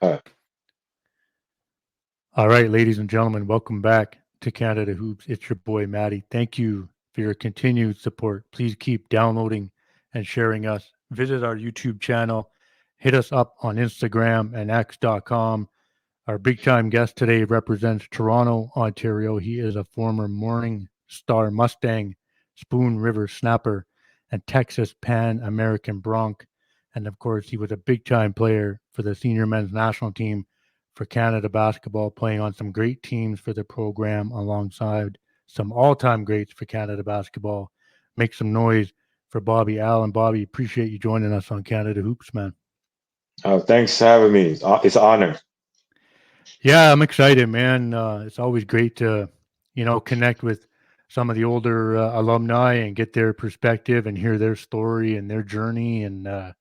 All right, ladies and gentlemen, welcome back to Canada Hoops. It's your boy, Matty. Thank you for your continued support. Please keep downloading and sharing us. Visit our YouTube channel. Hit us up on Instagram and X.com. Our big time guest today represents Toronto, Ontario. He is a former Morningstar Mustang, Spoon River Snapper, and Texas Pan American Bronc. And of course, he was a big time player for the senior men's national team for Canada basketball, playing on some great teams for the program alongside some all-time greats for Canada basketball. Make some noise for Bobby Allen. Bobby, appreciate you joining us on Canada Hoops, man. Thanks for having me. It's an honor. Yeah, I'm excited, man. It's always great to, connect with some of the older alumni and get their perspective and hear their story and their journey. And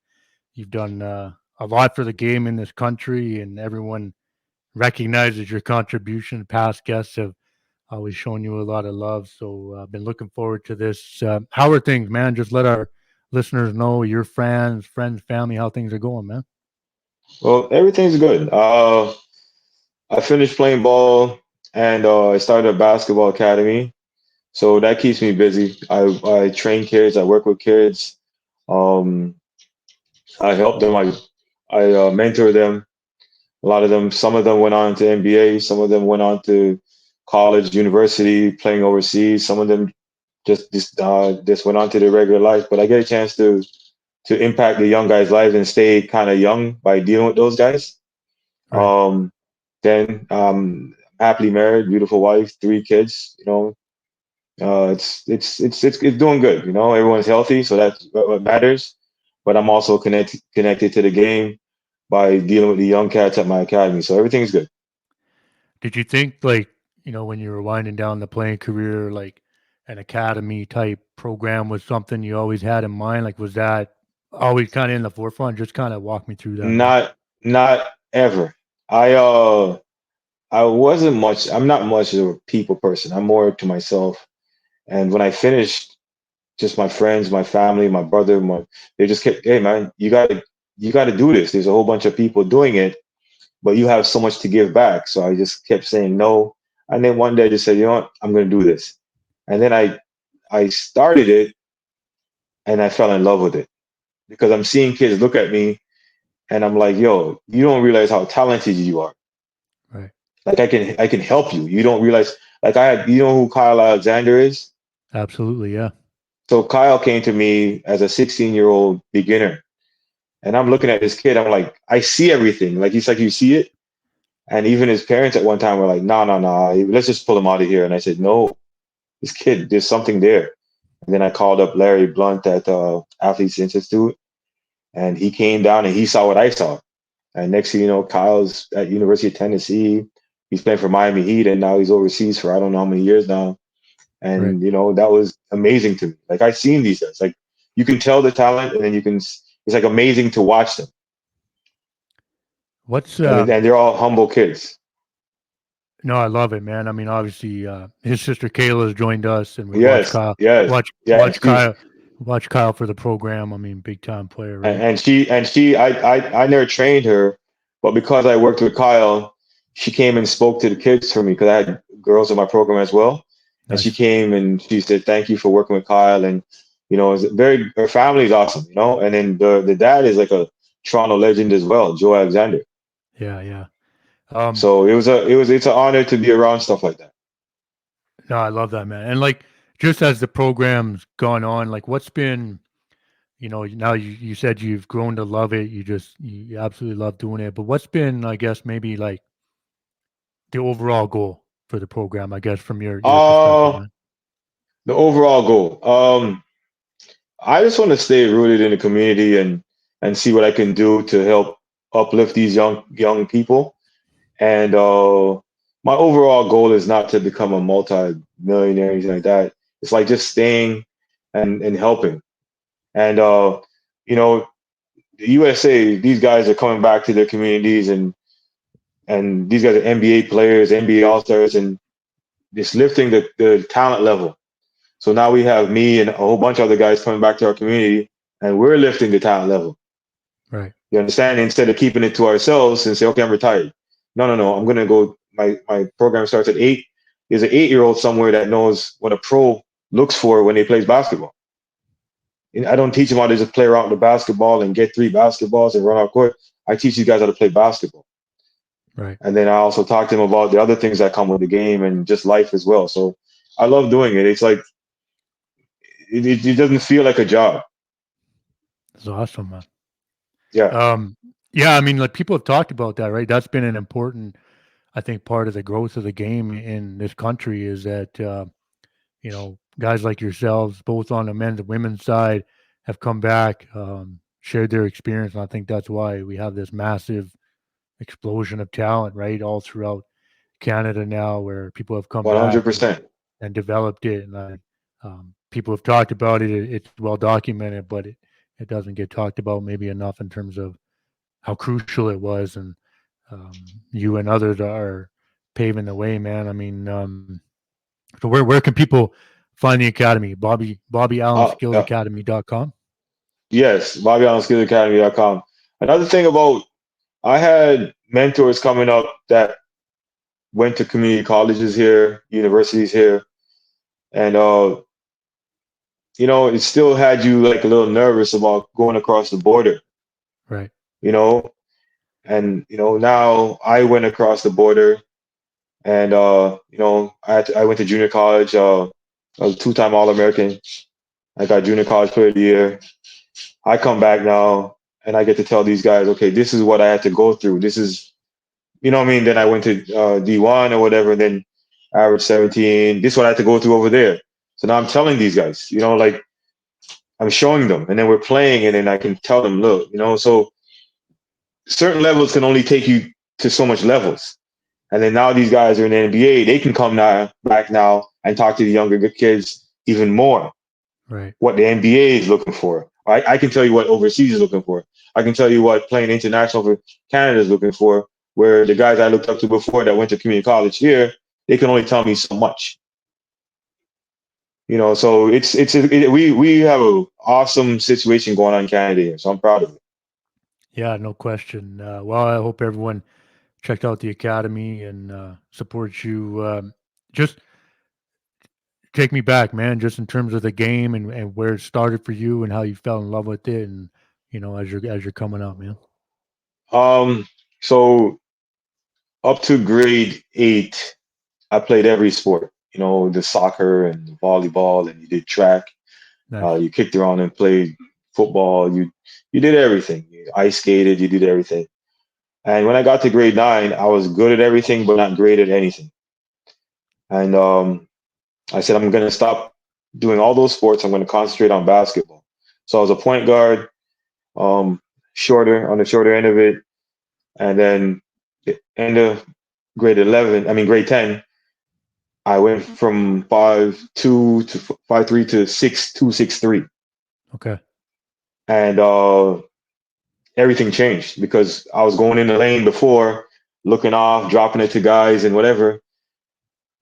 you've done a lot for the game in this country, and everyone recognizes your contribution. Past guests have always shown you a lot of love. So I've been looking forward to this. How are things, man? Just let our listeners know, your friends, family, how things are going, man. Well, everything's good. I finished playing ball and I started a basketball academy. So that keeps me busy. I train kids. I work with kids. Um, I help them. I mentor them. A lot of them. Some of them went on to NBA. Some of them went on to college, university, playing overseas. Some of them just went on to their regular life. But I get a chance to impact the young guys' lives and stay kind of young by dealing with those guys. Right. Then happily married, beautiful wife, 3 kids. It's doing good. Everyone's healthy, so that's what matters. But I'm also connected to the game by dealing with the young cats at my academy, so everything's good. Did you think, like, when you were winding down the playing career, like an academy type program was something you always had in mind? Like, was that always kind of in the forefront? Just kind of walk me through that, man. Not ever. I I wasn't much. I'm not much of a people person. I'm more to myself. And when I finished, just my friends, my family, my brother, they just kept, hey man, you gotta do this. There's a whole bunch of people doing it, but you have so much to give back. So I just kept saying no. And then one day I just said, you know what, I'm gonna do this. And then I started it and I fell in love with it because I'm seeing kids look at me and I'm like, yo, you don't realize how talented you are. Right. Like I can help you. You don't realize, like, you know who Kyle Alexander is? Absolutely. Yeah. So Kyle came to me as a 16-year-old beginner. And I'm looking at this kid, I'm like, I see everything. Like he's like, you see it? And even his parents at one time were like, no, no, no, let's just pull him out of here. And I said, no, this kid, there's something there. And then I called up Larry Blunt at Athletes Institute, and he came down and he saw what I saw. And next thing you know, Kyle's at University of Tennessee. He's playing for Miami Heat, and now he's overseas for I don't know how many years now. Right. And that was amazing to me. Like I've seen these guys. Like you can tell the talent, and then it's like amazing to watch them. What's And they're all humble kids. No, I love it, man. I mean, obviously, his sister Kayla has joined us, and we watch Yes, Kyle, yes, watch yeah. watch Kyle, watch Kyle for the program. I mean, big time player, right? I never trained her, but because I worked with Kyle, she came and spoke to the kids for me because I had girls in my program as well, and she Nice. came and she said thank you for working with Kyle, and her family is awesome, and then the dad is like a Toronto legend as well, Joe Alexander. Yeah, yeah. Um, So it's an honor to be around stuff like that. no, I love that, man. And like, just as the program's gone on, like, what's been, now you said you've grown to love it. You absolutely love doing it. But what's been, I guess, maybe like the overall goal for the program? I guess from your perspective, Uh man. the overall goal. I just want to stay rooted in the community and see what I can do to help uplift these young people. And my overall goal is not to become a multi-millionaire or anything like that. It's like just staying and helping. And the USA, these guys are coming back to their communities, and these guys are NBA players, NBA All Stars, and just lifting the talent level. So now we have me and a whole bunch of other guys coming back to our community, and we're lifting the talent level. Right. You understand? Instead of keeping it to ourselves and say, okay, I'm retired. No. I'm gonna go. My program starts at 8. There's an 8-year-old somewhere that knows what a pro looks for when they plays basketball. And I don't teach them how to just play around with the basketball and get 3 basketballs and run out court. I teach you guys how to play basketball. Right. And then I also talk to them about the other things that come with the game and just life as well. So I love doing it. It's like it doesn't feel like a job. That's awesome, man. Yeah. Yeah, I mean, like people have talked about that, right? That's been an important, I think, part of the growth of the game in this country is that guys like yourselves, both on the men's and women's side, have come back, shared their experience, and I think that's why we have this massive explosion of talent, right, all throughout Canada now, where people have come back 100%. and developed it, and people have talked about it. It's well documented, but it doesn't get talked about maybe enough in terms of how crucial it was, and you and others are paving the way, man. I mean, so where can people find the academy? Bobby Allen Skills Yeah. Academy.com. Yes, BobbyAllenSkillsAcademy.com. Another thing about I had mentors coming up that went to community colleges here, universities here, and it still had you like a little nervous about going across the border, Right. you know, and now I went across the border, and I went to junior college. I was a 2-time All-American. I got junior college player of the year. I come back now, and I get to tell these guys, okay, this is what I had to go through. This is, you know what I mean? Then I went to D1 or whatever, and then average 17. This is what I had to go through over there. So now I'm telling these guys, like I'm showing them, and then we're playing, and then I can tell them, look, so certain levels can only take you to so much levels. And then now these guys are in the NBA, they can come back now and talk to the younger kids even more. Right. What the NBA is looking for. I can tell you what overseas is looking for. I can tell you what playing international for Canada is looking for. Where the guys I looked up to before that went to community college here, they can only tell me so much. So we have an awesome situation going on in Canada here. So I'm proud of it. Yeah, no question. Well, I hope everyone checked out the academy and supports you. Just take me back, man, just in terms of the game and where it started for you and how you fell in love with it, and as you're coming up, man. So up to grade 8, I played every sport. The soccer and the volleyball, and you did track. Nice. You kicked around and played football. You did everything. You ice skated. You did everything. And when I got to grade 9, I was good at everything, but not great at anything. And I said, I'm going to stop doing all those sports. I'm going to concentrate on basketball. So I was a point guard, on the shorter end of it. And then the end of grade 10, I went from 5'2" to 5'3" to 6'2", 6'3". Okay. And everything changed because I was going in the lane before, looking off, dropping it to guys and whatever.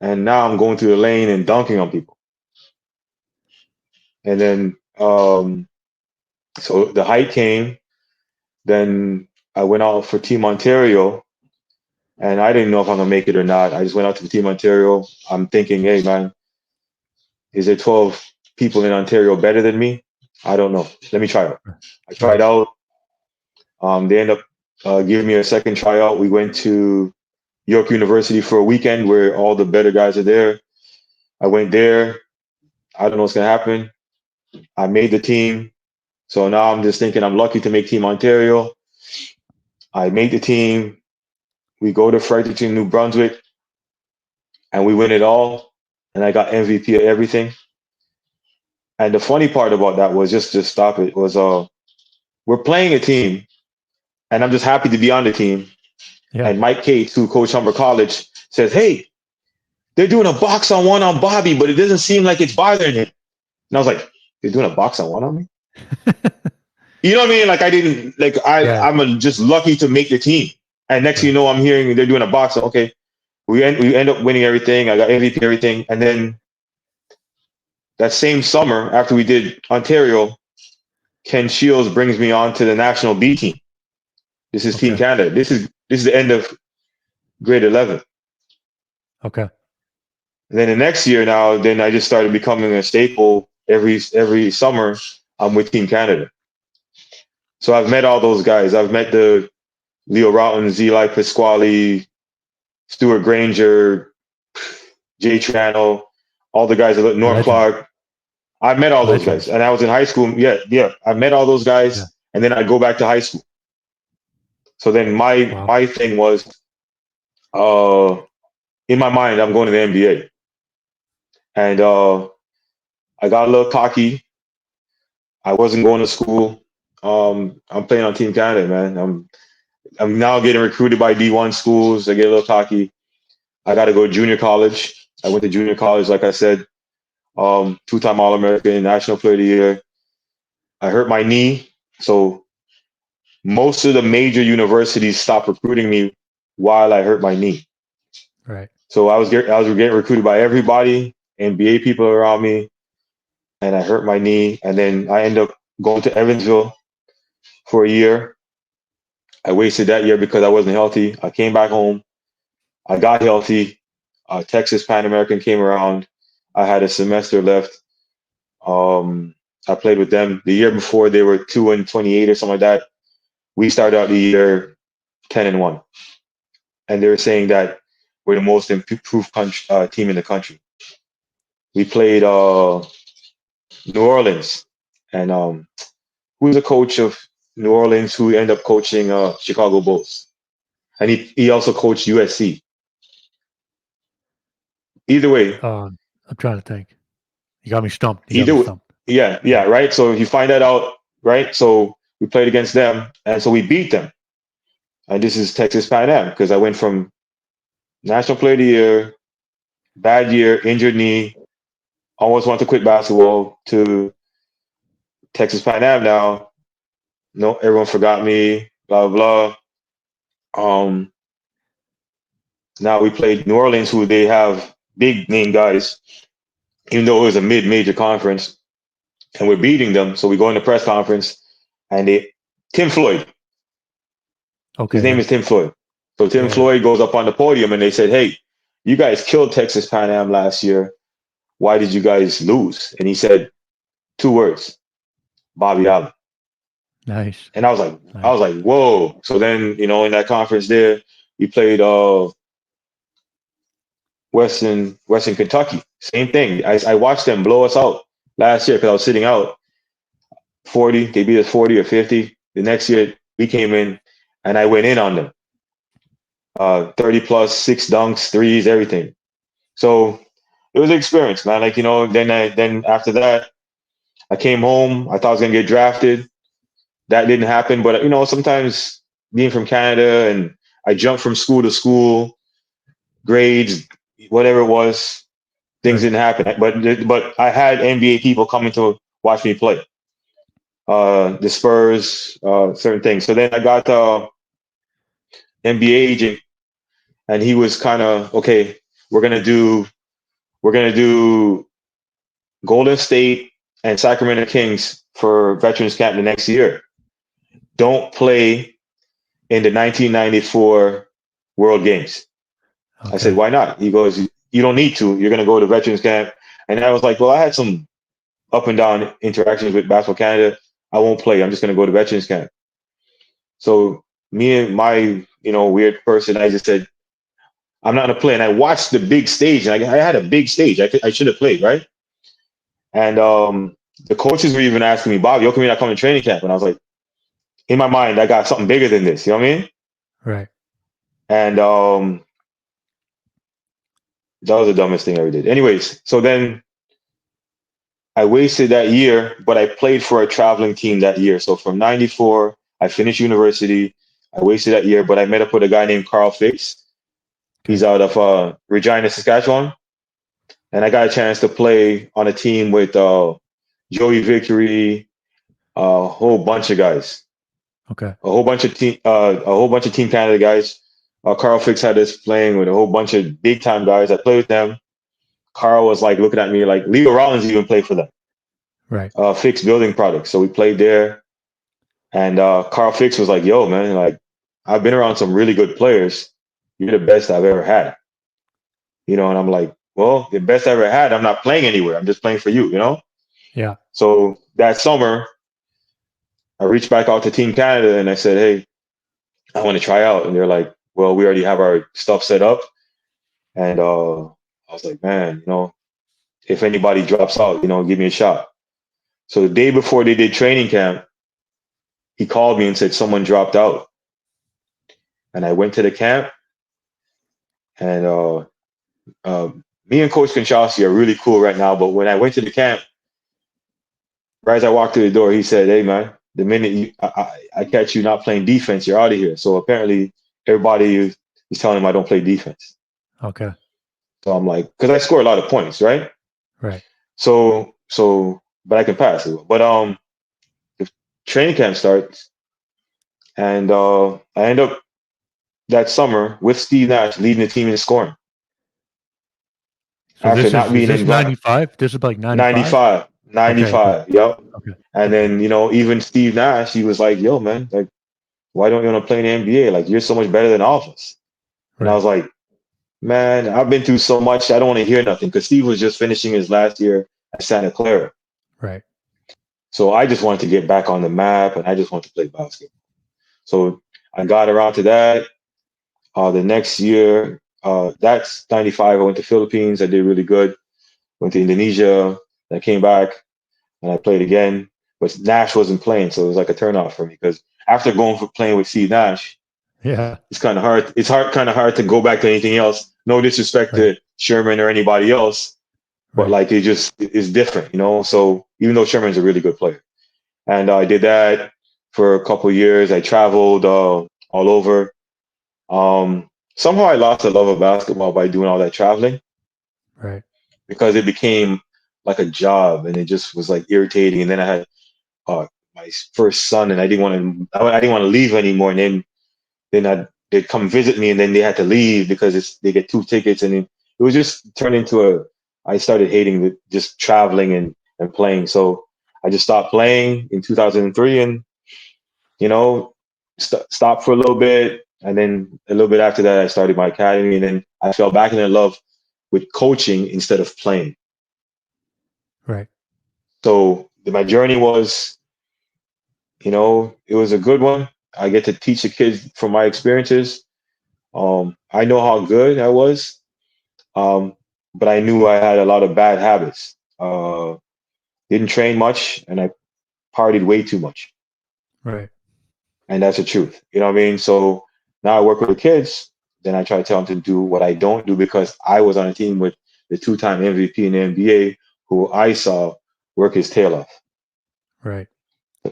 And now I'm going through the lane and dunking on people. And then so the height came. Then I went out for Team Ontario, and I didn't know if I'm gonna make it or not. I just went out to Team Ontario. I'm thinking, hey man, is there 12 people in Ontario better than me? I don't know. Let me try out. I tried Right. out. They end up giving me a second tryout. We went to York University for a weekend where all the better guys are there. I went there. I don't know what's gonna happen. I made the team. So now I'm just thinking I'm lucky to make Team Ontario. I made the team. We go to Fredericton, New Brunswick, and we win it all. And I got MVP of everything. And the funny part about that was just stop it was we're playing a team, and I'm just happy to be on the team. Yeah. And Mike Cates, who coached Humber College, says, "Hey, they're doing a box on one on Bobby, but it doesn't seem like it's bothering him." And I was like, "They're doing a box on one on me?" You know what I mean? Like I didn't like Right. I'm just lucky to make the team. And next thing you Right. know, I'm hearing they're doing a box. Okay, we end up winning everything. I got MVP everything, and then that same summer after we did Ontario, Ken Shields brings me on to the national B team. This is Team Okay. Canada. This is the end of grade 11. Okay. And then the next year now, then I just started becoming a staple every summer. I'm with Team Canada. So I've met all those guys. I've met the Leo Rautins, Eli Pasquale, Stuart Granger, Jay Triano, all the guys, Norm Legend. Clark. I met all those guys, Legends. and I was in high school. Yeah. I met all those Yeah. guys, and then I go back to high school. So then my Wow. my thing was, uh, in my mind, I'm going to the NBA, and I got a little cocky. I wasn't going to school. I'm playing on Team Canada, man. I'm now getting recruited by D1 schools. I get a little cocky. I got to go to junior college. I went to junior college, like I said, two-time All-American, National Player of the Year. I hurt my knee, so most of the major universities stopped recruiting me while I hurt my knee. Right. So I was getting recruited by everybody, NBA people around me, and I hurt my knee, and then I ended up going to Evansville for a year. I wasted that year because I wasn't healthy. I came back home. I got healthy. Texas Pan American came around. I had a semester left. I played with them. The year before they were 2-28 or something like that. We started out the year 10-1, and they were saying that we're the most improved team in the country. We played New Orleans, and who's the coach of New Orleans who ended up coaching Chicago Bulls, and he also coached USC. Either way, I'm trying to think. You got me stumped. You got me either stumped. yeah, right. So you find that out, right? So we played against them, and so we beat them. And this is Texas Pan Am because I went from National Player of the Year, bad year, injured knee, almost want to quit basketball to Texas Pan Am now. No, everyone forgot me, blah, blah, blah. Now we played New Orleans, who they have big name guys, even though it was a mid-major conference, and we're beating them. So we go in the press conference, and Tim Floyd, his Okay. name Yeah. is Tim Floyd. So Tim Yeah. Floyd goes up on the podium, and they said, "Hey, you guys killed Texas Pan Am last year. Why did you guys lose?" And he said two words: Bobby Allen. Nice. And I Nice. was like, whoa. So then, in that conference there, we played Western Kentucky. Same thing. I watched them blow us out last year because I was sitting out 40. They beat us 40 or 50. The next year we came in and I went in on them. 30 plus, 6 dunks, threes, everything. So it was an experience, man. Like, then after that, I came home. I thought I was gonna get drafted. That didn't happen. But sometimes being from Canada and I jumped from school to school, grades, whatever it was, things Right. didn't happen. But I had NBA people coming to watch me play. The Spurs, certain things. So then I got NBA agent, and he was kind of okay. We're gonna do Golden State and Sacramento Kings for Veterans Camp the next year. Don't play in the 1994 World Games. I said, Okay. why not? He goes, you don't need to. You're going to go to Veterans Camp. And I was like, well, I had some up and down interactions with Basketball Canada. I won't play. I'm just going to go to Veterans Camp. So me and my, weird person, I just said, I'm not going to play. And I watched the big stage. And I had a big stage. I should have played, right? And the coaches were even asking me, Bob, how come you're not coming to training camp? And I was like, in my mind, I got something bigger than this. You know what I mean? Right. And that was the dumbest thing I ever did. Anyways, so then I wasted that year, but I played for a traveling team that year. So from 94, I finished university. I wasted that year, but I met up with a guy named Carl Fix. He's Okay. out of Regina, Saskatchewan. And I got a chance to play on a team with Joey Victory, a whole bunch of guys, Okay. a whole bunch of Team Canada guys. Carl Fix had us playing with a whole bunch of big time guys. I played with them. Carl was like looking at me like Leo Rautins even played for them. Right. Fix Building Products. So we played there. And Carl Fix was like, yo, man, like, I've been around some really good players. You're the best I've ever had. And I'm like, well, the best I ever had, I'm not playing anywhere. I'm just playing for you. Yeah. So that summer, I reached back out to Team Canada and I said, hey, I want to try out. And they're like, well, we already have our stuff set up. And I was like, man, if anybody drops out, give me a shot. So the day before they did training camp, he called me and said someone dropped out. And I went to the camp, and me and Coach Conchasi are really cool right now. But when I went to the camp, right as I walked through the door, he said, hey, man, the minute I catch you not playing defense, you're out of here. So apparently everybody is telling him I don't play defense. Okay. So I'm like, because I score a lot of points, right? Right. So, but I can pass it. But the training camp starts, and I end up that summer with Steve Nash leading the team in scoring. So After this not is being this invited, 95? This is like 95? 95, Okay, okay. 95, yep. Okay. And Okay. then, even Steve Nash, he was like, yo, man, like, why don't you want to play in the NBA? Like, you're so much better than all of us. And I Right. was like, man, I've been through so much. I don't want to hear nothing, because Steve was just finishing his last year at Santa Clara. Right. So I just wanted to get back on the map, and I just wanted to play basketball. So I got around to that. The next year, that's 95. I went to Philippines. I did really good. Went to Indonesia. I came back and I played again. But Nash wasn't playing, so it was like a turnoff for me, because after going for playing with Steve Nash, Yeah. it's kind of hard. It's kind of hard to go back to anything else. No disrespect Right. to Sherman or anybody else, but Right. like it just is different. So even though Sherman's a really good player, and I did that for a couple of years. I traveled all over. Somehow I lost the love of basketball by doing all that traveling, Right. because it became like a job, and it just was like irritating. And then I had my first son, and I didn't want to leave anymore. And then they'd come visit me, and then they had to leave because they get 2 tickets, and it was just turned into I started hating just traveling and playing. So I just stopped playing in 2003, and stopped for a little bit. And then a little bit after that, I started my academy, and then I fell back in love with coaching instead of playing. Right. So my journey was, it was a good one. I get to teach the kids from my experiences. I know how good I was, but I knew I had a lot of bad habits. Didn't train much, and I partied way too much. Right. And that's the truth. You know what I mean? So now I work with the kids, then I try to tell them to do what I don't do, because I was on a team with the 2-time MVP in the NBA, who I saw work his tail off. Right.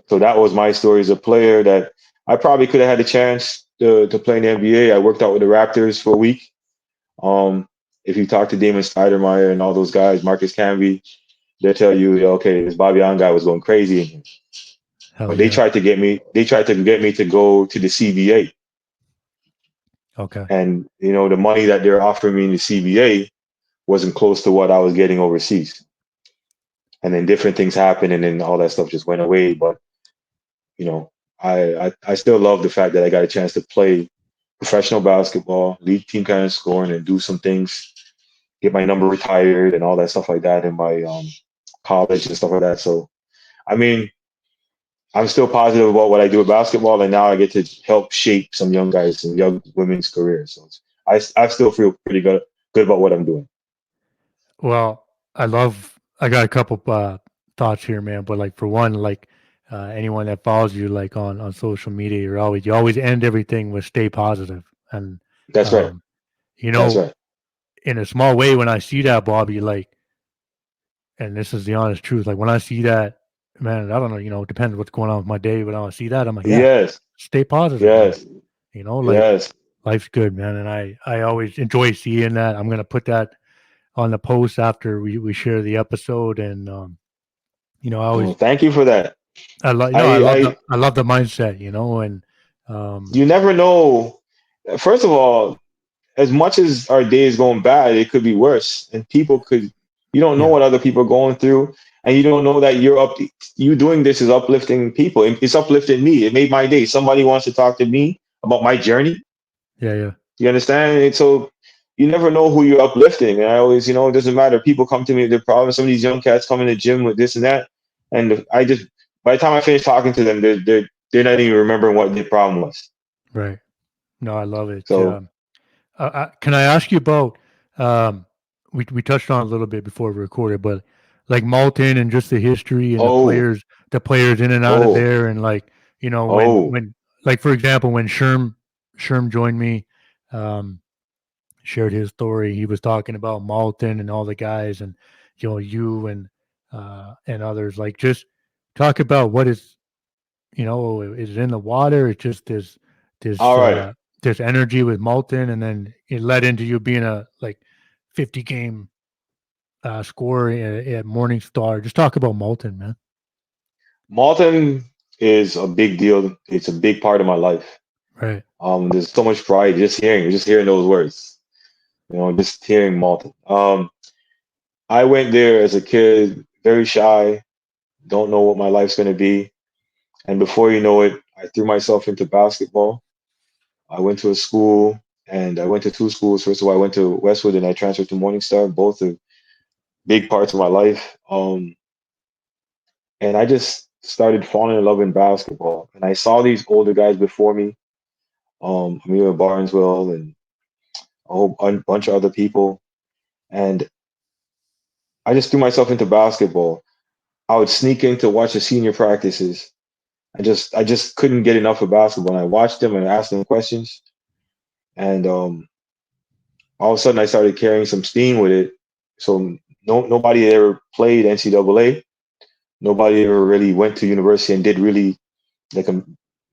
So that was my story as a player, that I probably could have had a chance to play in the NBA. I worked out with the Raptors for a week. If you talk to Damon Stoudemire and all those guys, Marcus Camby, they'll tell you, okay, this Bobby Allen guy was going crazy in here. Hell But they yeah. tried to get me. They tried to get me to go to the CBA, Okay. and the money that they're offering me in the CBA wasn't close to what I was getting overseas. And then different things happened, and then all that stuff just went away. But I still love the fact that I got a chance to play professional basketball, lead Team Canada scoring, and do some things, get my number retired, and all that stuff like that in my college and stuff like that. So, I mean, I'm still positive about what I do with basketball, and now I get to help shape some young guys and young women's careers. So I still feel pretty good about what I'm doing. Well, I got a couple thoughts here, man, but like for one, like anyone that follows you like on social media, you always end everything with stay positive. And That's right. um, That's right. in a small way, when I see that, Bobby, like, and this is the honest truth, like when I see that, man, I don't know, it depends what's going on with my day, but when I see that, I'm like, yeah, Yes. stay positive, man. Yes. Like Yes. life's good, man. And I always enjoy seeing that. I'm gonna put that on the post after we share the episode. And I Oh, always thank you for that. I love I I love the mindset, and You never know. First of all, as much as our day is going bad, it could be worse, and you don't know yeah, what other people are going through, and you don't know that you doing this is uplifting people. It's uplifting me. It made my day. Somebody wants to talk to me about my journey. Yeah. You understand? And so you never know who you're uplifting. And I always, it doesn't matter. People come to me with their problems. Some of these young cats come in the gym with this and that, and I just by the time I finish talking to them, they're not even remembering what their problem was. Right. No, I love it. So, Can I ask you about? Um, we touched on it a little bit before we recorded, but like Malton and just the history and oh, the players in and out of oh, there, and like oh, when like for example when Sherm joined me, um, shared his story. He was talking about Malton and all the guys, and you and others. Like just talk about what is it in the water? It's just this all right. this energy with Malton, and then it led into you being a like 50 game scorer at Morningstar. Just talk about Malton, man. Malton is a big deal. It's a big part of my life. Right. There's so much pride just hearing those words. Just hearing Malton. I went there as a kid, very shy, don't know what my life's going to be. And before you know it, I threw myself into basketball. I went to a school and I went to two schools. First of all, I went to Westwood and I transferred to Morningstar. Both are big parts of my life. And I just started falling in love in basketball. And I saw these older guys before me, Amir Barneswell and a bunch of other people. And I just threw myself into basketball. I would sneak in to watch the senior practices. I just couldn't get enough of basketball. And I watched them and asked them questions. And all of a sudden I started carrying some steam with it. So nobody ever played NCAA. Nobody ever really went to university and did really like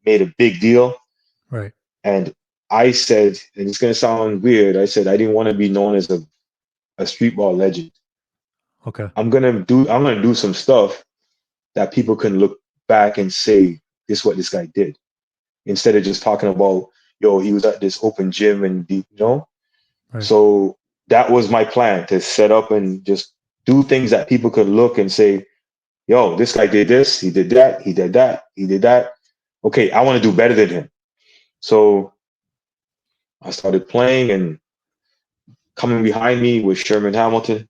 made a big deal. Right. And I said, and it's gonna sound weird, I said I didn't want to be known as a street ball legend. Okay. I'm gonna do some stuff that people can look back and say, this is what this guy did. Instead of just talking about, yo, he was at this open gym and. Right. So that was my plan, to set up and just do things that people could look and say, yo, this guy did this, he did that, he did that, he did that. Okay, I want to do better than him. So I started playing, and coming behind me was Sherman Hamilton.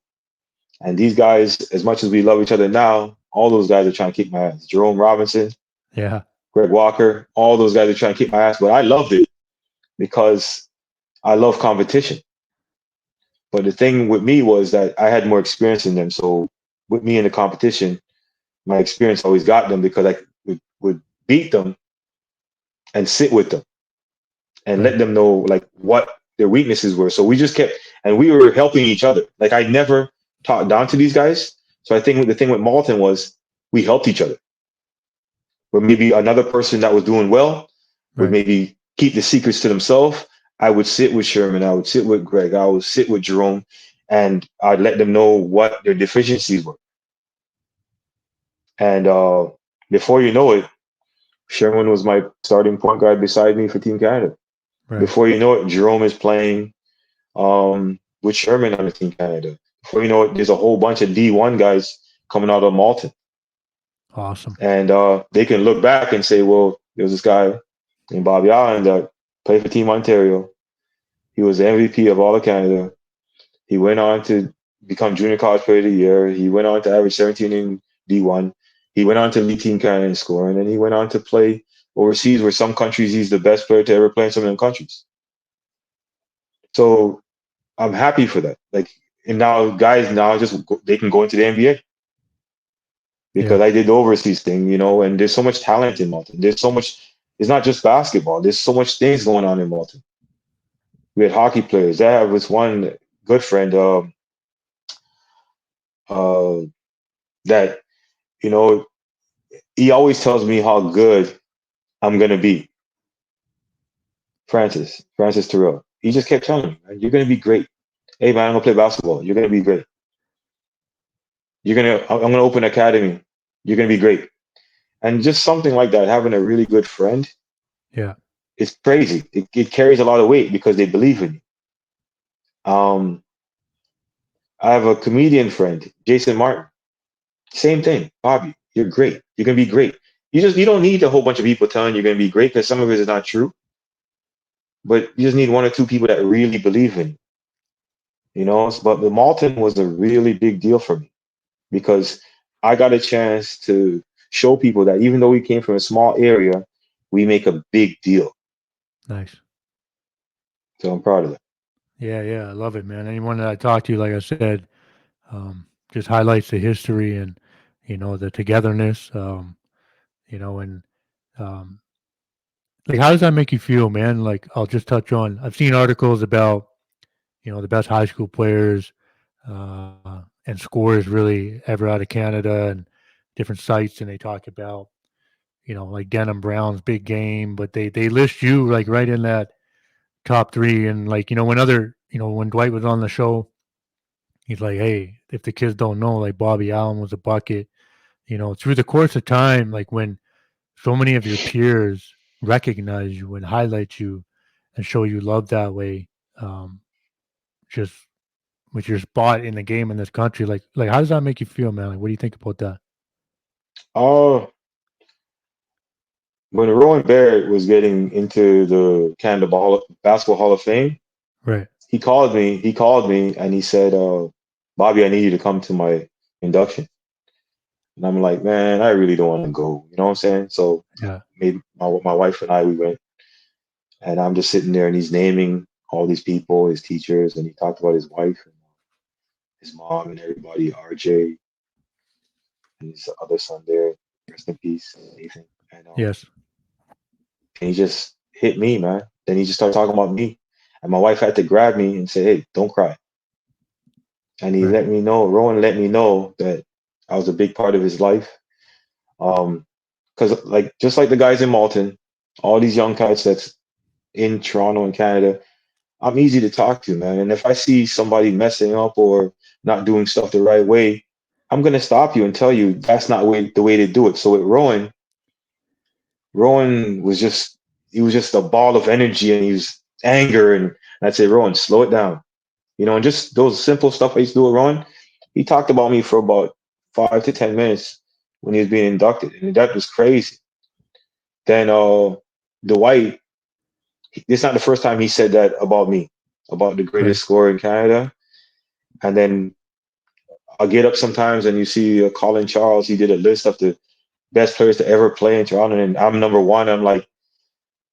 And these guys, as much as we love each other now, all those guys are trying to kick my ass. Jerome Robinson, Yeah. Greg Walker, all those guys are trying to kick my ass. But I loved it because I love competition. But the thing with me was that I had more experience than them. So with me in the competition, my experience always got them because I would beat them and sit with them and Right. let them know like what their weaknesses were. So we just kept, and we were helping each other. Like I never talked down to these guys. So I think the thing with Malton was we helped each other. Where maybe another person that was doing well would Right. maybe keep the secrets to themselves. I would sit with Sherman, I would sit with Greg, I would sit with Jerome, and I'd let them know what their deficiencies were. And before you know it, Sherman was my starting point guard beside me for Team Canada. Right. Before you know it, Jerome is playing with Sherman on the Team Canada. Before you know it, there's a whole bunch of D1 guys coming out of Malton. Awesome. And they can look back and say, well, there was this guy named Bobby Allen that played for Team Ontario. He was the MVP of all of Canada. He went on to become Junior College Player of the Year. He went on to average 17 in D1. He went on to lead Team Canada in scoring, and he went on to play overseas, where some countries he's the best player to ever play in some of them countries. So I'm happy for that. Like, and now guys they can go into the NBA Yeah. because I did the overseas thing. And there's so much talent in Malton. There's so much. It's not just basketball. There's so much things going on in Malton. We had hockey players. I have this one good friend uh, that you know he always tells me how good I'm gonna be. Francis Terrell. He just kept telling me, "Man, you're gonna be great. Hey man, I'm gonna play basketball. You're gonna be great. I'm gonna open an academy. You're gonna be great." And just something like that, having a really good friend, Yeah. is crazy. It carries a lot of weight because they believe in you. I have a comedian friend, Jason Martin. Same thing, Bobby. You're great. You're gonna be great. You don't need a whole bunch of people telling you you're gonna be great, because some of it is not true. but you just need one or two people that really believe in you know. But the Malton was a really big deal for me because I got a chance to show people that even though we came from a small area, we make a big deal. Nice. So I'm proud of that. Yeah, yeah, I love it, man. Anyone that I talk to, like I said, just highlights the history and the togetherness. And um, like, how does that make you feel, man? Like, I'll just touch on. I've seen articles about the best high school players and scores really ever out of Canada and different sites, and they talk about like Denham Brown's big game, but they list you like right in that top three, and like when Dwight was on the show, he's like, hey, if the kids don't know, like Bobby Allen was a bucket. Through the course of time, like when so many of your peers recognize you and highlight you and show you love that way, um, just with your spot in the game in this country, like how does that make you feel, man? Like, what do you think about that? Oh, when Rowan Barrett was getting into the Basketball Hall of Fame, Right, he called me. He called me and he said, "Bobby, I need you to come to my induction." And I'm like, "Man, I really don't want to go." You know what I'm saying? So yeah, maybe my wife and I we went, and I'm just sitting there, and he's naming all these people, his teachers, and he talked about his wife and his mom and everybody, RJ and his other son there, rest in peace, Nathan. yes, And he just hit me, man. Then he just started talking about me. And my wife had to grab me and say, "Hey, don't cry." And he right, let me know, Rowan let me know that I was a big part of his life. Because like just like the guys in Malton, all these young cats that's in Toronto and Canada, I'm easy to talk to, man. And if I see somebody messing up or not doing stuff the right way, I'm gonna stop you and tell you that's not the way to do it. So with Rowan was just he was just a ball of energy and he was anger and I'd say, Rowan, slow it down. And just those simple stuff I used to do with Rowan. He talked about me for about 5 to 10 minutes when he was being inducted, and that was crazy. Then Dwight, this is not the first time he said that about me, about the right. greatest scorer in Canada. And then I'll get up sometimes and you see Colin Charles, he did a list of the best players to ever play in Toronto, and I'm number one. I'm like,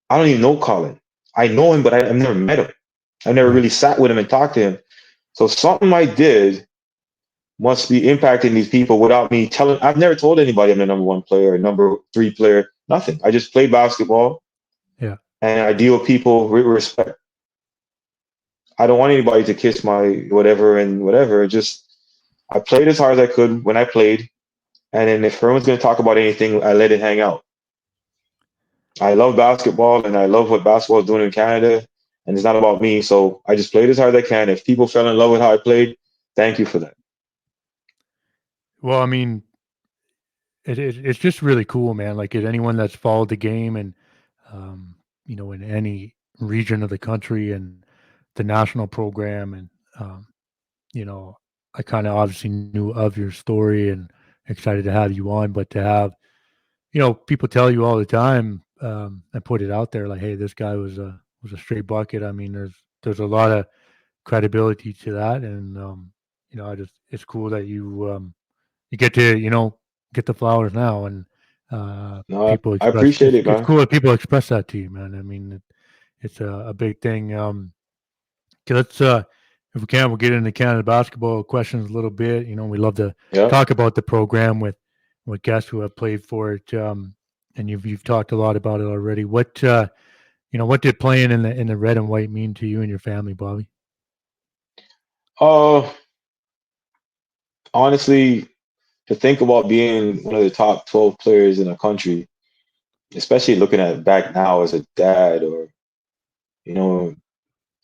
I don't even know Colin. I know him, but I've never met him. I never Right. really sat with him and talked to him. So something I did must be impacting these people without me telling. I've never told anybody I'm the number one player, number three player, nothing. I just play basketball Yeah. and I deal with people with respect. I don't want anybody to kiss my whatever and whatever. Just I played as hard as I could when I played, and then if everyone's going to talk about anything, I let it hang out. I love basketball and I love what basketball is doing in Canada, and it's not about me. So I just played as hard as I can. If people fell in love with how I played, thank you for that. Well, I mean, it's just really cool, man. Like, anyone that's followed the game and um, in any region of the country and the national program, and um, you know, I kind of obviously knew of your story and excited to have you on, but to have people tell you all the time and put it out there like, hey, this guy was a straight bucket. I mean, there's a lot of credibility to that, and I just it's cool that you get to get the flowers now, and No, people I express appreciate it, it's man. cool that people express that to you, man. I mean, it's a big thing. Okay, let's if we can, we'll get into Canada basketball questions a little bit. We love to Yeah. talk about the program with guests who have played for it. And you've talked a lot about it already. What did playing in the red and white mean to you and your family, Bobby? Uh, honestly, to think about being one of the top 12 players in the country, especially looking at back now as a dad, or you know,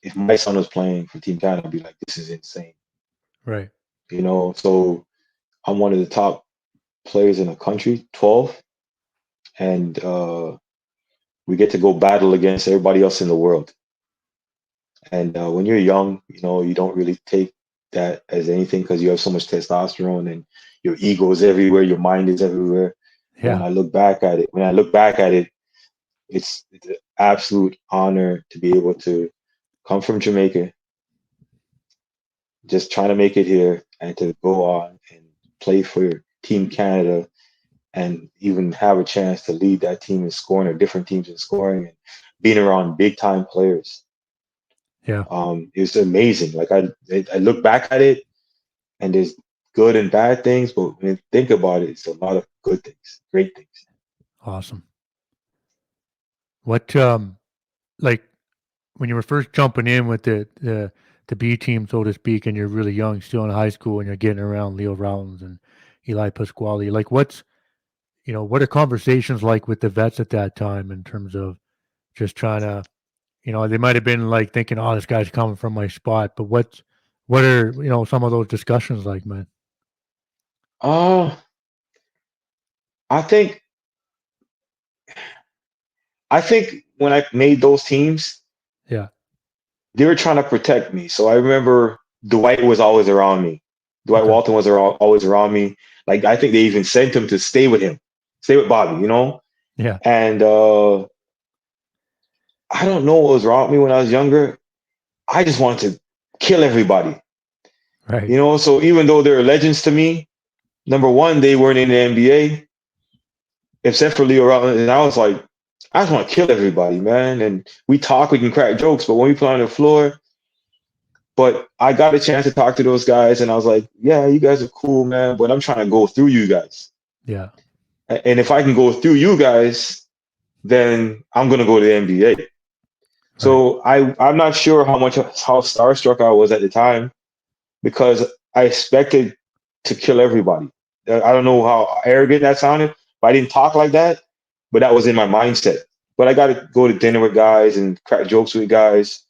if my son was playing for Team Canada, I'd be like, this is insane. Right. So I'm one of the top players in the country, 12, and we get to go battle against everybody else in the world. And when you're young, you don't really take that as anything because you have so much testosterone and your ego is everywhere, your mind is everywhere. But Yeah. when I look back at it, it's absolute honor to be able to come from Jamaica, just trying to make it here, and to go on and play for Team Canada and even have a chance to lead that team in scoring or different teams in scoring and being around big time players. Yeah. It's amazing. Like I look back at it and there's good and bad things, but when you think about it, it's a lot of good things, great things. Awesome. What like when you were first jumping in with the B team, so to speak, and you're really young, still in high school, and you're getting around Leo Rautins and Eli Pasquale, like what are conversations like with the vets at that time in terms of just trying to, they might have been like thinking, oh, this guy's coming from my spot, but what are, some of those discussions like, man? Uh, I think I think when I made those teams, Yeah. they were trying to protect me. So I remember Dwight was always around me. Dwight Okay. Walton was always around me. Like I think they even sent him to stay with him, stay with Bobby, you know? Yeah. And I don't know what was wrong with me when I was younger. I just wanted to kill everybody, Right. you know? So even though they're legends to me, number one, they weren't in the NBA, except for Leo Rautins. And I was like, I just want to kill everybody, man. And we talk, we can crack jokes, but when we play on the floor, but I got a chance to talk to those guys, and I was like, yeah, you guys are cool, man, but I'm trying to go through you guys. Yeah. And if I can go through you guys, then I'm going to go to the NBA. Right. So I'm not sure how starstruck I was at the time because I expected to kill everybody. I don't know how arrogant that sounded, but I didn't talk like that. But that was in my mindset. But I got to go to dinner with guys and crack jokes with guys.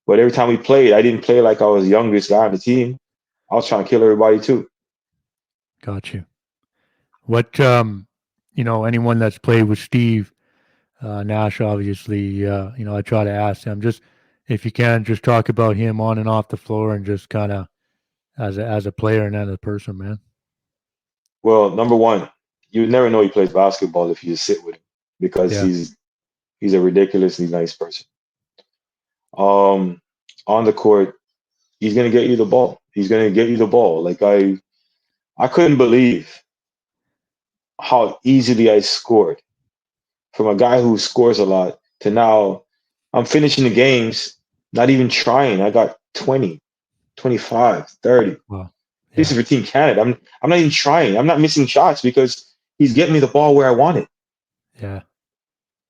But every time we played, I didn't play like I was the youngest guy on the team. I was trying to kill everybody too. Got you. What, anyone that's played with Steve Nash, obviously, I try to ask him just if you can just talk about him on and off the floor and just kind of as a player and as a person, man. Well, number one, you would never know he plays basketball if you just sit with him because Yeah. he's a ridiculously nice person. Um, on the court, he's gonna get you the ball. He's gonna get you the ball. Like I couldn't believe how easily I scored from a guy who scores a lot to now I'm finishing the games, not even trying. I got 20, 25, 30. Wow. This is Yeah. for Team Canada. I'm not even trying. I'm not missing shots because he's getting me the ball where I want it. Yeah.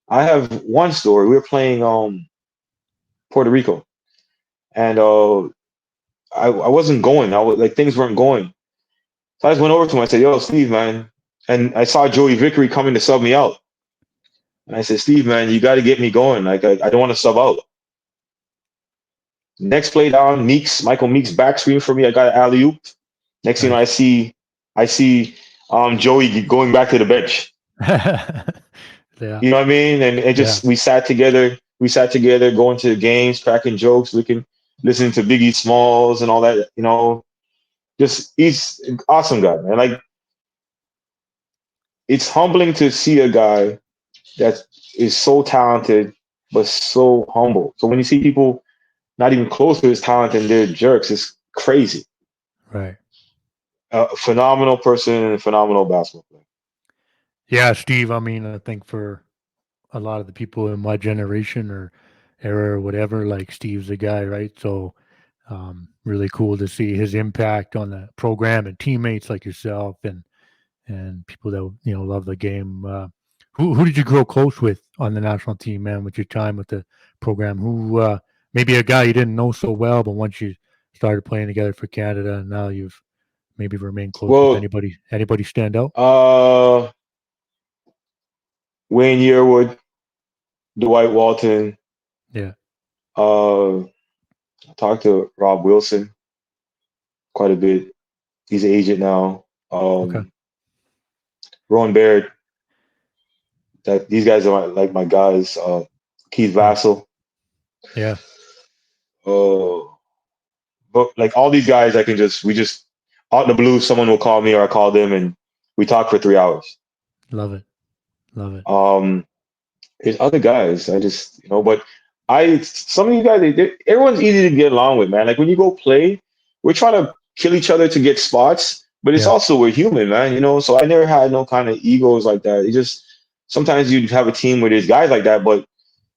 I have one story. We were playing Puerto Rico, and I wasn't going. I was like things weren't going. So I just went over to him. I said, "Yo, Steve, man," and I saw Joey Vickery coming to sub me out. And I said, "Steve, man, you got to get me going. Like I don't want to sub out." Next play down, Michael Meeks back screen for me. I got an alley oop. Next thing you know, Nice. I see Joey going back to the bench. Yeah. You know what I mean? And it Yeah. just we sat together. We sat together, going to the games, cracking jokes, listening to Biggie Smalls and all that. You know, just he's an awesome guy, man. Like it's humbling to see a guy that is so talented but so humble. So when you see people not even close to his talent and they're jerks, it's crazy. Right. A phenomenal person and a phenomenal basketball player. Yeah, Steve. I mean, I think for a lot of the people in my generation or era or whatever, like Steve's the guy, right? So, really cool to see his impact on the program and teammates like yourself and people that love the game. Who did you grow close with on the national team, man? With your time with the program, who maybe a guy you didn't know so well, but once you started playing together for Canada, and now you've maybe remained close with Well, anybody stand out? uh, Wayne Yearwood, Dwight Walton. Yeah. I talked to Rob Wilson quite a bit. He's an agent now. Okay. Rowan Baird. That these guys are my guys. Keith Nice. Vassell. Yeah. Uh, but like all these guys, we just out the blue, someone will call me or I call them, and we talk for 3 hours. Love it. Love it. Um, There's other guys. I just, but some of you guys, everyone's easy to get along with, man. Like when you go play, we're trying to kill each other to get spots, but it's Yeah. also we're human, man. So I never had no kind of egos like that. It just sometimes you'd have a team where there's guys like that, but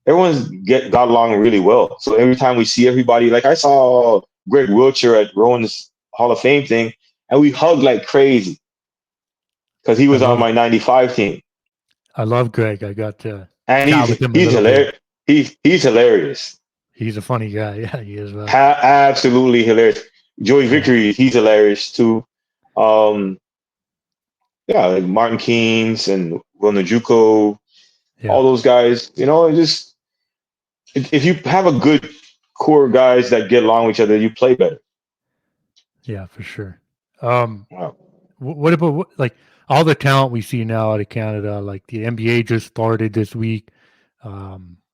everyone's got along really well. So every time we see everybody, like I saw Greg Wiltshire at Rowan's Hall of Fame thing, and we hugged like crazy because he I was on love my '95 team, I love Greg. I got to and chat he's with him a he's little bit. hilarious. He's hilarious. He's a funny guy. Yeah, he is. Absolutely hilarious. Joey Yeah. Victory, he's hilarious too. Um, yeah, like Martin Keynes and JUCO, Yeah. all those guys. It just if you have a good core guys that get along with each other, you play better. Yeah, for sure. Um, Wow. what about like all the talent we see now out of Canada? Like the NBA just started this week.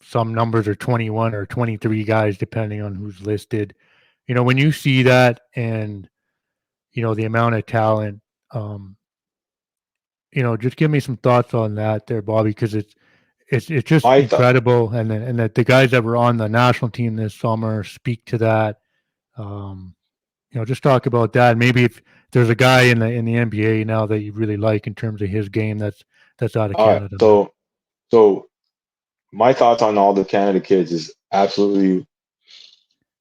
Some numbers are 21 or 23 guys, depending on who's listed. When you see that and the amount of talent, um, just give me some thoughts on that, there, Bobby, because it's just I thought, incredible, and that the guys that were on the national team this summer speak to that. Um, just talk about that. Maybe if there's a guy in the NBA now that you really like in terms of his game that's out of all right. Canada, man. So my thoughts on all the Canada kids is absolutely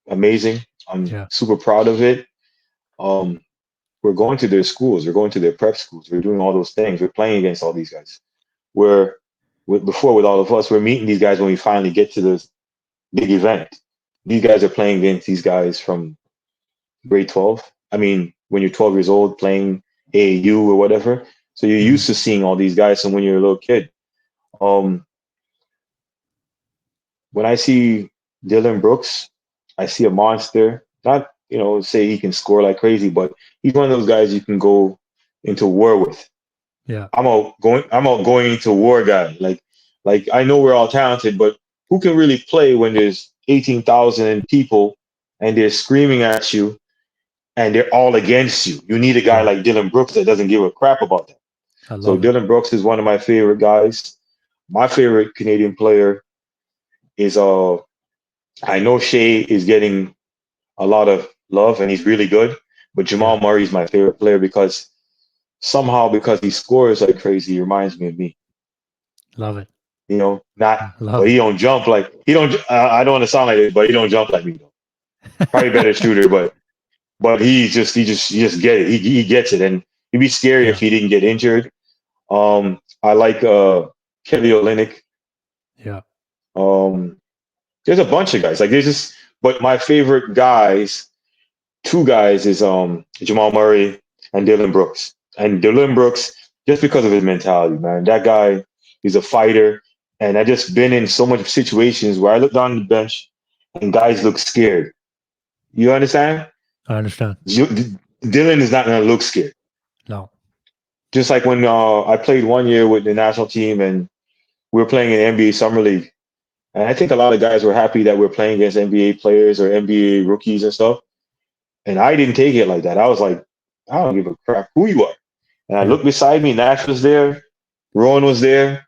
amazing. I'm Yeah, super proud of it. Um, we're going to their schools. We're going to their prep schools. We're doing all those things. We're playing against all these guys. Where before with all of us, we're meeting these guys when we finally get to this big event. These guys are playing against these guys from grade 12. I mean, when you're 12 years old playing AAU or whatever. So you're hmm used to seeing all these guys from when you're a little kid. Um, when I see Dylan Brooks, I see a monster. Not, say he can score like crazy, but he's one of those guys you can go into war with. yeah, I'm a going into war guy. Like I know we're all talented, but who can really play when there's 18,000 people and they're screaming at you and they're all against you? You need a guy right. like Dylan Brooks that doesn't give a crap about that. I So love it. Dylan Brooks is one of my favorite guys. My favorite Canadian player is I know Shea is getting a lot of love and he's really good, but Yeah, Jamal Murray is my favorite player because somehow because he scores like crazy, he reminds me of me. love it. Not, Love but he it. don't jump like he don't. I don't want to sound like it, but he don't jump like me though. Probably better shooter, but he just get it. He gets it, and he'd be scary if Yeah, he didn't get injured. I like Kelly Olynyk. yeah, Um, there's a bunch of guys like there's just, but my favorite guys, two guys is Jamal Murray and Dylan Brooks. And Dylan Brooks, just because of his mentality, man, that guy is a fighter. And I just been in so much situations where I look down the bench and guys look scared. You understand? I understand. Dylan is not going to look scared. No, Just like when I played one year with the national team and we were playing in NBA Summer League. And I think a lot of guys were happy that we're playing against NBA players or NBA rookies and stuff. And I didn't take it like that. I was like, I don't give a crap who you are. And I yeah, looked beside me, Nash was there, Rowan was there,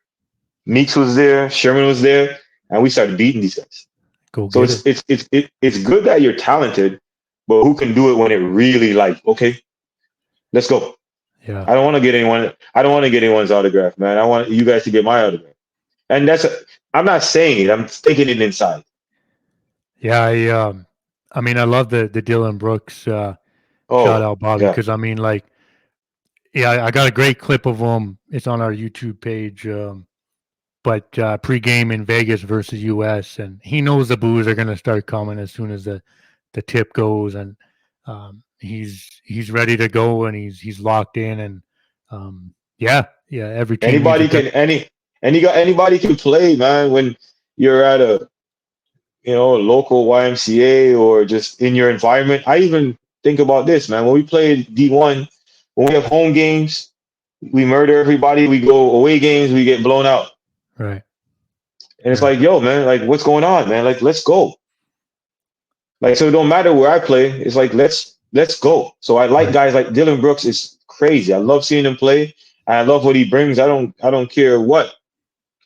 Meeks was there, Sherman was there, and we started beating these guys. go So get it's it. it's it's it, it's good that you're talented, but who can do it when it really like, okay, let's go. Yeah, I don't want to get anyone's autograph, man. I want you guys to get my autograph. And I'm not saying it, I'm thinking it inside. yeah. I mean, I love the Dylan Brooks shout Oh, out, Bobby, yeah. because I mean, like, yeah, I got a great clip of him. It's on our YouTube page. But pregame in Vegas versus US, and he knows the boos are going to start coming as soon as the tip goes, and he's ready to go, and he's locked in, and yeah, every team needs a Anybody guy. can anybody can play, man, when you're at a local YMCA or just in your environment. I even think about this, man. When we play D1, when we have home games, we murder everybody. We go away games, we get blown out. Right, And it's right, like, yo, man, like what's going on, man? Like, let's go. Like, so it don't matter where I play. It's like let's go. So I like right. guys like Dylan Brooks is crazy. I love seeing him play. I love what he brings. I don't care what.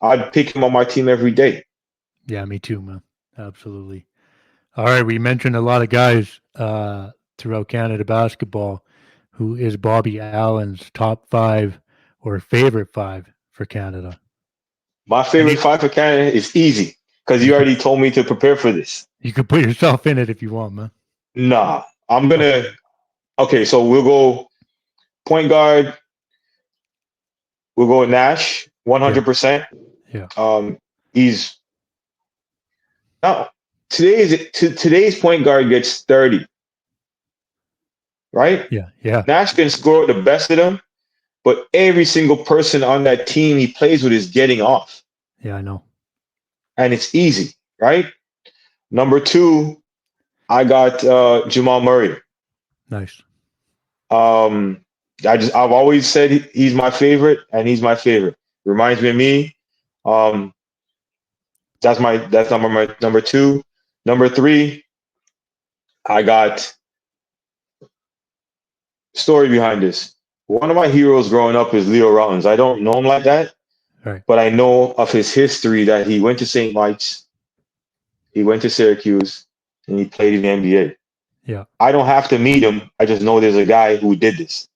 I'd pick him on my team every day. Yeah, me too, man. Absolutely. All right, we mentioned a lot of guys throughout Canada basketball. Who is Bobby Allen's top 5 or favorite 5 for Canada? My favorite Any, 5 for Canada is easy because you you could already told me to prepare for this. you could put yourself in it if you want, man. Nah, I'm gonna. Okay. Okay, so we'll go point guard. We'll go with Nash, Yeah. 100%. Yeah. He's now today's point guard gets 30, right? Yeah. Yeah. Nash can score the best of them, but every single person on that team he plays with is getting off, Yeah. I know. and it's easy, right? Number 2, I got Jamal Murray. Nice. Um, I've always said he's my favorite, and he's my favorite. Reminds me of me. Um, that's number 2. Number 3, I got story behind this. One of my heroes growing up is Leo Rautins. I don't know him like that, All right. but I know of his history that he went to St. Mike's, he went to Syracuse, and he played in the NBA. Yeah. I don't have to meet him. I just know there's a guy who did this.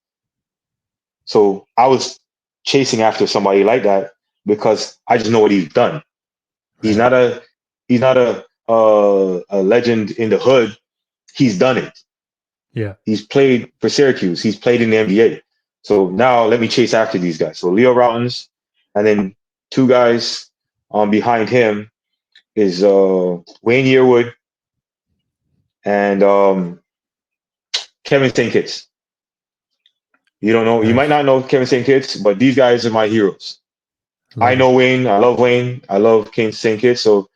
So I was chasing after somebody like that because I just know what he's done. He's Right. not a a legend in the hood. He's done it. Yeah. He's played for Syracuse. He's played in the NBA. So now let me chase after these guys. So Leo Rautins, and then 2 guys behind him is Wayne Yearwood and Kevin St. Kitts. You don't know, you might Nice. not know Kevin St. Kitts, but these guys are my heroes. I Love it. know Wayne. I love Wayne. I love Kane St. Kitts. So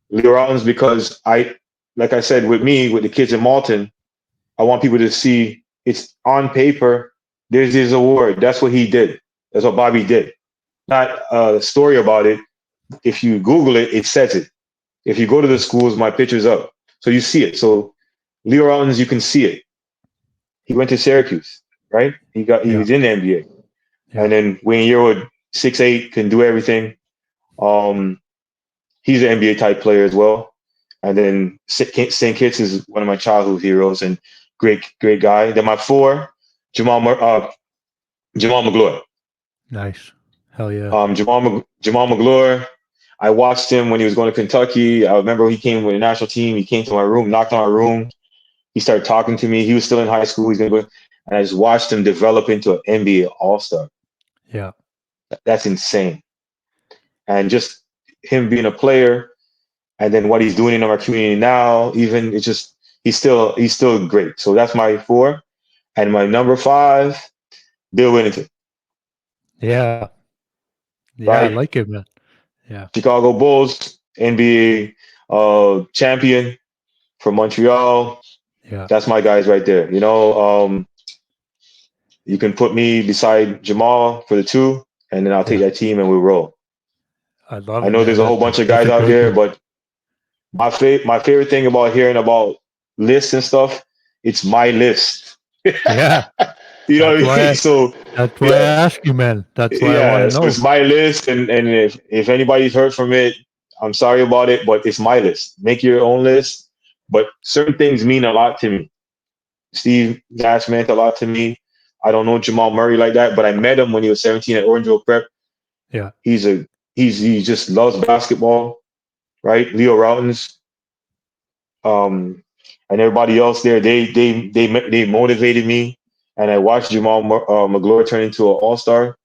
Leo Rautins, because like I said, with me, with the kids in Malton, I want people to see it's on paper. There's his award. That's what he did. That's what Bobby did. Not a story about it. If you Google it, it says it. If you go to the schools, my picture's up. So you see it. So Leo Rautins, you can see it. He went to Syracuse, right? He Yeah. was in the NBA. Yeah. And then Wayne Yearwood, 6'8", can do everything. Um, he's an NBA type player as well. And then St. Kitts is one of my childhood heroes and great guy. Then my 4, Jamal McGlory. Nice. Hell yeah. Jamal McGlory. I watched him when he was going to Kentucky. I remember he came with the national team. He came to my room, knocked on my room. He started talking to me. He was still in high school. He's gonna go, and I just watched him develop into an NBA All Star. Yeah. That's insane. And just him being a player, and then what he's doing in our community now, even it's just he's still great. So that's my 4, and my number 5, Bill Whittington, Yeah. Yeah. I right? like it, man. Yeah. Chicago Bulls, NBA champion from Montreal. Yeah. That's my guys right there. You can put me beside Jamal for the 2, and then I'll take Yeah. that team and we'll roll. I love I it, know man. there's a whole bunch of That's guys a out great there, one. but my favorite thing about hearing about lists and stuff, it's my list. Yeah. You know That's what I mean? why So I yeah, ask you, man. That's why I want yeah. to So know. it's my list, and if anybody's heard from it, I'm sorry about it, but it's my list. Make your own list. But certain things mean a lot to me. Steve Nash meant a lot to me. I don't know Jamal Murray like that, but I met him when he was 17 at Orangeville Prep. Yeah. He's a he just loves basketball, right? Leo Rautins, and everybody else there, they motivated me, and I watched Jamal McGlory turn into an All Star,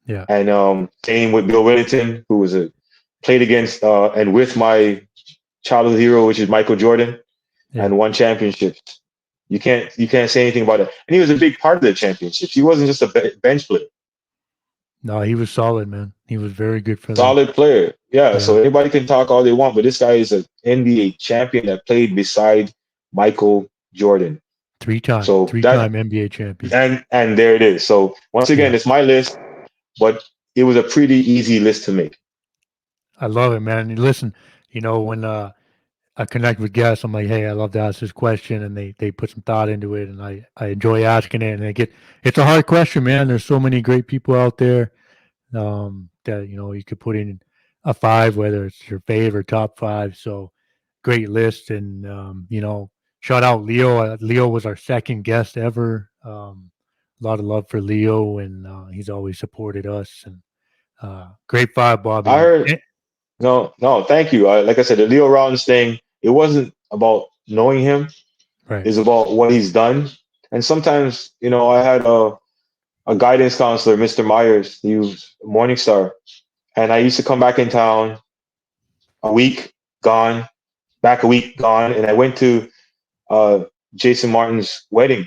Yeah. and same with Bill Whittington, who was a played against and with my childhood hero, which is Michael Jordan, Yeah. and won championships. You can't say anything about it, and he was a big part of the championships. He wasn't just a bench player. No, he was solid, man. He was very good for them. Solid player. Yeah, Yeah. so anybody can talk all they want, but this guy is an NBA champion that played beside Michael Jordan. So Three that time NBA champion. and there it is. So once again, Yeah. it's my list, but it was a pretty easy list to make. I love it, man. And listen, when I connect with guests, I'm like, hey, I love to ask this question, and they put some thought into it, and I enjoy asking it, and it's a hard question, man. There's so many great people out there that you could put in a 5, whether it's your favorite top 5. So great list, and shout out Leo. Leo was our second guest ever. A lot of love for Leo, and he's always supported us. And great 5, Bobby. I And heard no, thank you. Like I said, the Leo Rautins thing, it wasn't about knowing him, right, it's about what he's done. And sometimes, I had a guidance counselor, Mr. Myers, he was Morningstar. And I used to come back in town a week, gone, back a week, gone. And I went to uh, Jason Martin's wedding,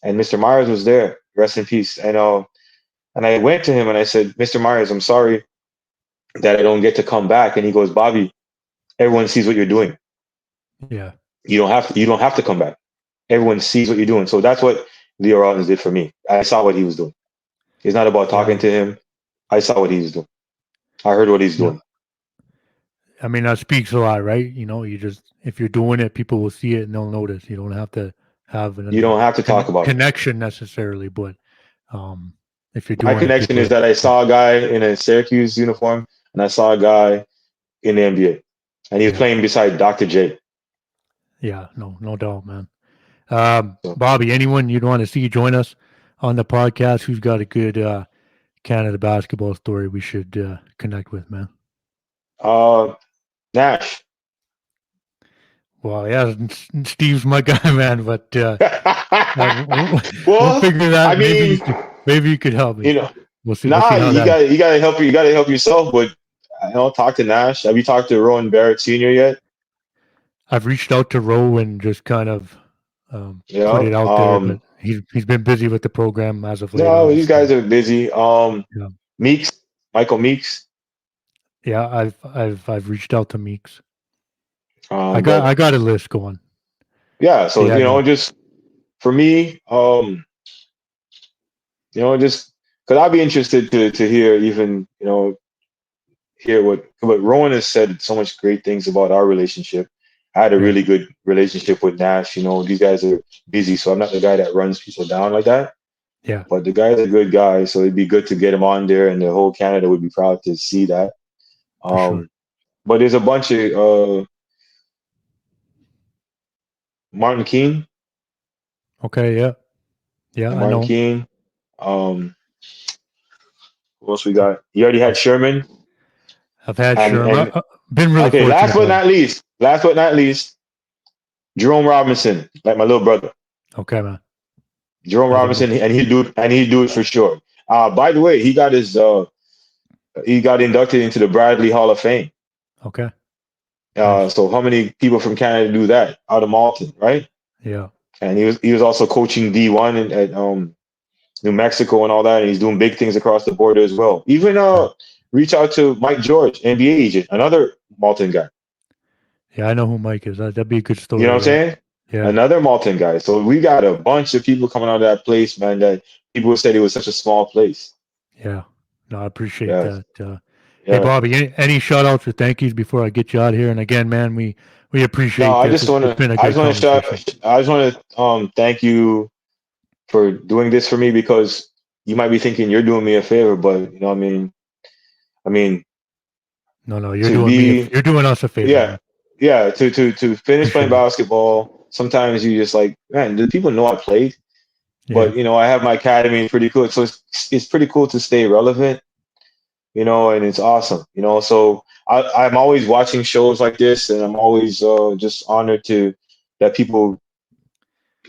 and Mr. Myers was there. Rest in peace. And I went to him and I said, Mr. Myers, I'm sorry that I don't get to come back. And he goes, Bobby, everyone sees what you're doing. yeah, You don't have to come back. Everyone sees what you're doing. So that's what Leo Rautins did for me. I saw what he was doing. It's not about yeah. talking to him. I saw what he was doing. I heard what he's No, doing. I mean that speaks a lot, right? You just if you're doing it, people will see it and they'll notice. You don't have to have You an don't have to talk about it. connection necessarily, but um, if you're My doing it, connection people. is that I saw a guy in a Syracuse uniform and I saw a guy in the NBA. And he was Yeah, playing beside Dr. J. yeah, no doubt, man. So Bobby, anyone you'd want to see join us on the podcast who's got a good Canada basketball story we should connect with, man. uh Nash. Well, yeah, Steve's my guy, man, but we'll Well, figure I that. mean, Maybe you could help me. you know, We'll see nah, how you that. got you gotta help you gotta help yourself, but talk to Nash. Have you talked to Rowan Barrett Sr. yet? I've reached out to Roe and just kind of You put it know? out there, but he's been busy with the program as of late, No, these obviously. guys are busy. Yeah, Meeks, Michael Meeks. yeah. I've reached out to Meeks. I But got a list going. yeah, so He hasn't. just for me, just because I'd be interested to hear even, hear what Rowan has said so much great things about our relationship. I had a Yeah, really good relationship with Nash. These guys are busy, so I'm not the guy that runs people down like that. yeah, But the guy's a good guy, so it'd be good to get him on there, and the whole Canada would be proud to see that. for sure. But there's a bunch of Martin Keene, Okay, yeah, yeah. I Martin know. Keene. Um, who else we got? You already had I've, Sherman, I've had Sherm. and Been really okay. fortunate, Bobby. Last but not least, Jerome Robinson, like my little brother. Okay, man. Jerome I don't know. Robinson, and he'd do it for sure. By the way, he got inducted into the Bradley Hall of Fame. Okay, nice. So how many people from Canada do that out of Malton, right? Yeah, And he was also coaching D1 at New Mexico and all that, and he's doing big things across the border as well. Even yeah, reach out to Mike George, NBA agent, another Malton guy. yeah. I know who Mike is. That'd be a good You know story. what I'm Yeah, saying? yeah, Another Malton guy. So we got a bunch of people coming out of that place, man. That people said it was such a small place. yeah. No, I appreciate Yeah, that. Hey, yeah. Bobby, any shout outs or thank yous before I get you out of here? And again, man, we No, appreciate this. It's been a I good just want to conversation. I just want to thank you for doing this for me, because you might be thinking you're doing me a favor, but I mean No, to be you're doing us a favor, yeah man. yeah to For finish playing sure. basketball. Sometimes you just like, man, do people know I played? Yeah, But I have my academy. It's pretty cool. So it's pretty cool to stay relevant. And it's awesome. So I'm always watching shows like this, and I'm always just honored to that people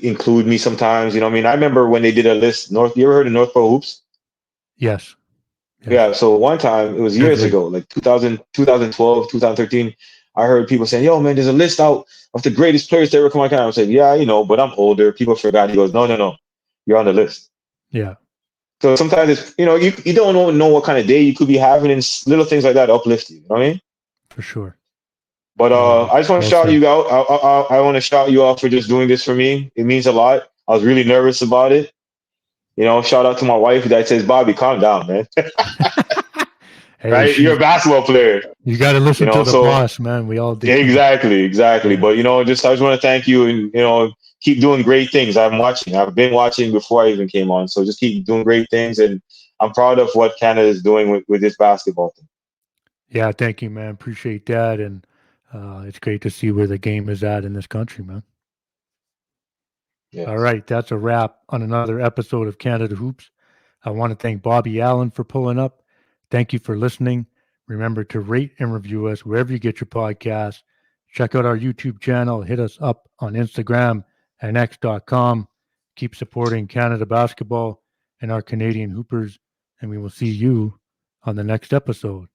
include me sometimes. I remember when they did a list. You ever heard of North Pro Hoops? yes, yes. Yeah. So one time, it was They're years great. ago, like 2000, 2012, 2013. I heard people saying, "Yo, man, there's a list out of the greatest players to ever come on camera." I was like, "Yeah, but I'm older. People forgot." He goes, "No, no, no, you're on the list." Yeah, So sometimes it's you don't know what kind of day you could be having, and little things like that uplift you. You know what I mean? for sure. But No, I just want to well shout said. you out. I want to shout you out for just doing this for me. It means a lot. I was really nervous about it. Shout out to my wife that says, "Bobby, calm down, man." Hey, Right? You're a basketball player. you got to listen to the So boss, man. We all do. exactly. Yeah, But I just want to thank you, and keep doing great things. I've been watching before I even came on. So just keep doing great things, and I'm proud of what Canada is doing with this basketball thing. Yeah, thank you, man. Appreciate that. And it's great to see where the game is at in this country, man. All Yes. right, that's a wrap on another episode of Canada Hoops. I want to thank Bobby Allen for pulling up. Thank you for listening. Remember to rate and review us wherever you get your podcasts. Check out our YouTube channel. Hit us up on Instagram and X.com. Keep supporting Canada basketball and our Canadian Hoopers, and we will see you on the next episode.